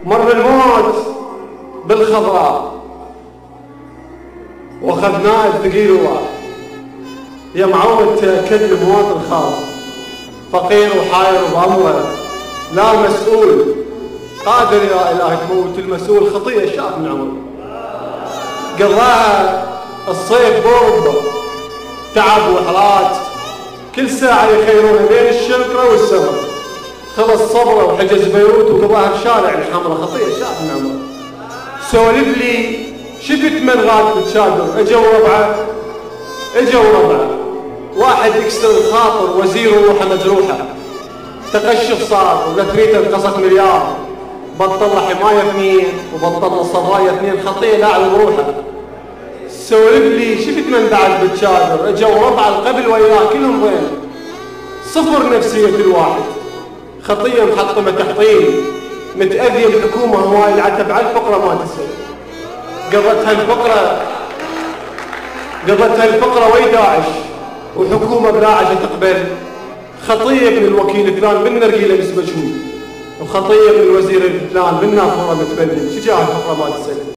مر الموت بالخضراء واخذناه الثقيل واحد، يا معود تأكد المواطن خاف، فقير وحاير بأمره لا مسؤول، قادر يا إلهي تموت المسؤول، خطيئة شاف من عمره قضاها الصيف بوربه، تعب وحرات كل ساعة يخيرونه بين الشنكرة والسمر، خلص صبره وحجز بيروت وقضاها بشارع الحمرة، خطيئة شاف من عمره. سولف لي شفت من غاد بتشادر، اجوا ربعه واحد يكسر الخاطر، وزير روحه مجروحه، تقشف صار ولتريته انقصت مليار، بطل له حمايه اثنين وبطل له صبايا اثنين، خطيه لاعب بروحه. سولف لي شفت من بعد بتشادر، اجوا ربعه القبل وياه كلهم ضين، صفر نفسيه الواحد، خطيه محطمه تحطيم، متاذيه الحكومه هواي العتب على الفقره ما تسال، قضتها الفقره وي داعش وحكومه بلاعشه تقبل، خطيه من الوكيل فلان بالنرجيله مسمجون، وخطيه من الوزير فلان بالنافوره متبلل، شجاع الفقره ما تسال.